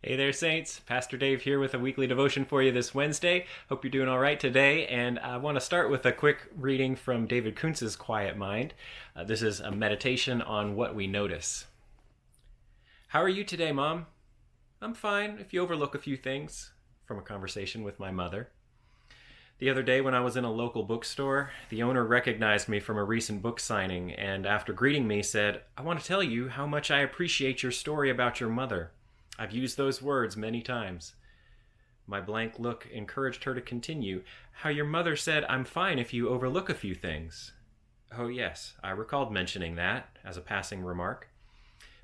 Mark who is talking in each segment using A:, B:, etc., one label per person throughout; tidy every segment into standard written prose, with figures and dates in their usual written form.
A: Hey there, Saints. Pastor Dave here with a weekly devotion for you this Wednesday. Hope you're doing all right today. And I want to start with a quick reading from David Kuntz's Quiet Mind. This is a meditation on what we notice. How are you today, Mom? I'm fine if you overlook a few things, from a conversation with my mother. The other day when I was in a local bookstore, the owner recognized me from a recent book signing and after greeting me said, "I want to tell you how much I appreciate your story about your mother. I've used those words many times." My blank look encouraged her to continue. "How your mother said I'm fine if you overlook a few things." Oh yes, I recalled mentioning that as a passing remark.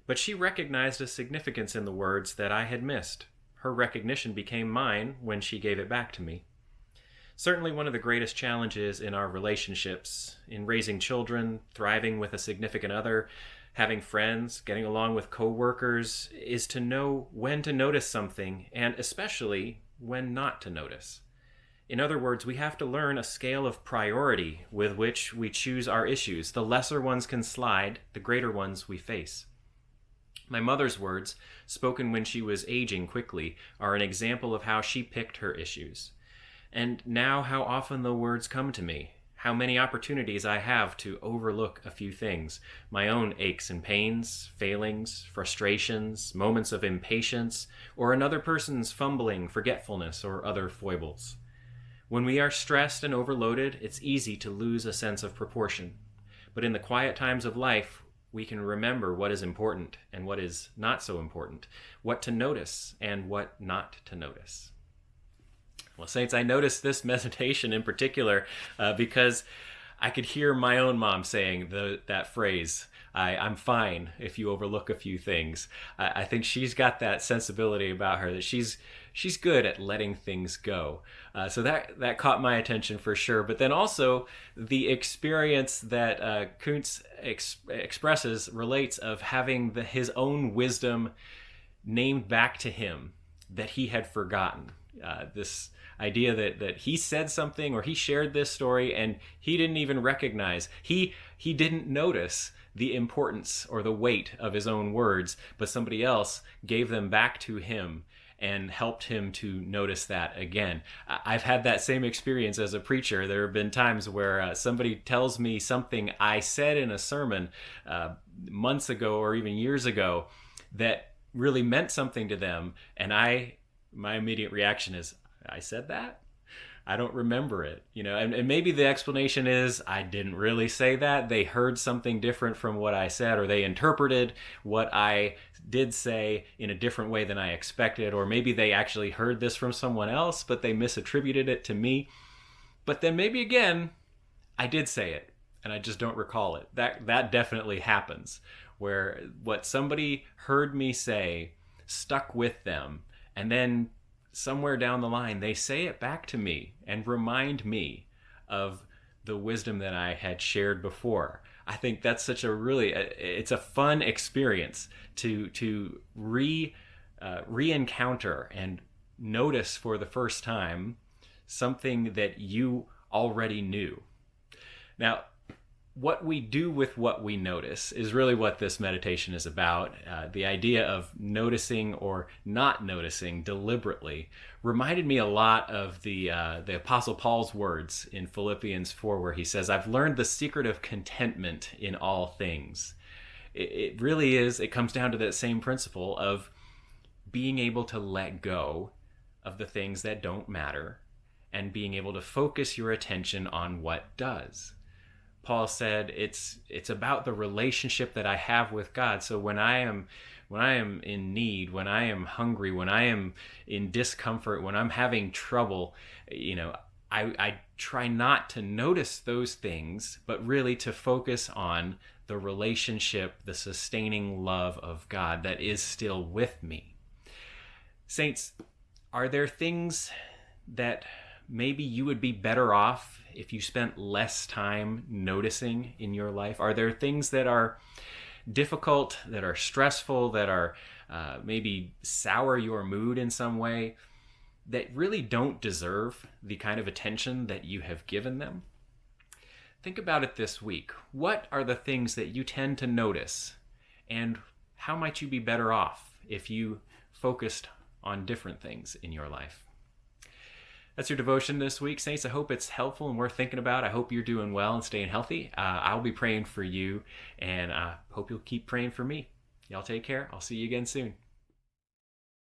A: But she recognized a significance in the words that I had missed. Her recognition became mine when she gave it back to me. Certainly one of the greatest challenges in our relationships, in raising children, thriving with a significant other, having friends, getting along with coworkers, is to know when to notice something and especially when not to notice. In other words, we have to learn a scale of priority with which we choose our issues. The lesser ones can slide, the greater ones we face. My mother's words, spoken when she was aging quickly, are an example of how she picked her issues. And now how often the words come to me, how many opportunities I have to overlook a few things, my own aches and pains, failings, frustrations, moments of impatience, or another person's fumbling, forgetfulness, or other foibles. When we are stressed and overloaded, it's easy to lose a sense of proportion. But in the quiet times of life, we can remember what is important and what is not so important, what to notice and what not to notice. Well, Saints, I noticed this meditation in particular because I could hear my own mom saying that phrase, I'm fine if you overlook a few things. I think she's got that sensibility about her that she's good at letting things go. So that caught my attention for sure. But then also the experience that Kuntz expresses relates of having his own wisdom named back to him that he had forgotten. This idea that he said something or he shared this story and he didn't even recognize, he didn't notice the importance or the weight of his own words, but somebody else gave them back to him and helped him to notice that again. I've had that same experience as a preacher. There have been times where somebody tells me something I said in a sermon months ago or even years ago that really meant something to them, and my immediate reaction is, I said that? I don't remember it, and maybe the explanation is I didn't really say that. They heard something different from what I said, or they interpreted what I did say in a different way than I expected, or maybe they actually heard this from someone else, but they misattributed it to me. But then maybe again, I did say it, and I just don't recall it. That definitely happens, where what somebody heard me say stuck with them, and then somewhere down the line, they say it back to me and remind me of the wisdom that I had shared before. I think that's such it's a fun experience to re-encounter and notice for the first time something that you already knew. Now, what we do with what we notice is really what this meditation is about. The idea of noticing or not noticing deliberately reminded me a lot of the Apostle Paul's words in Philippians 4, where he says, "I've learned the secret of contentment in all things." It really is, it comes down to that same principle of being able to let go of the things that don't matter and being able to focus your attention on what does. Paul said it's about the relationship that I have with God. So when I am in need, when I am hungry, when I am in discomfort, when I'm having trouble, I try not to notice those things, but really to focus on the relationship, the sustaining love of God that is still with me. Saints, are there things that maybe you would be better off if you spent less time noticing in your life? Are there things that are difficult, that are stressful, that are maybe sour your mood in some way, that really don't deserve the kind of attention that you have given them? Think about it this week. What are the things that you tend to notice, and how might you be better off if you focused on different things in your life. That's your devotion this week, Saints. I hope it's helpful and worth thinking about. I hope you're doing well and staying healthy. I'll be praying for you, and I hope you'll keep praying for me. Y'all take care. I'll see you again soon.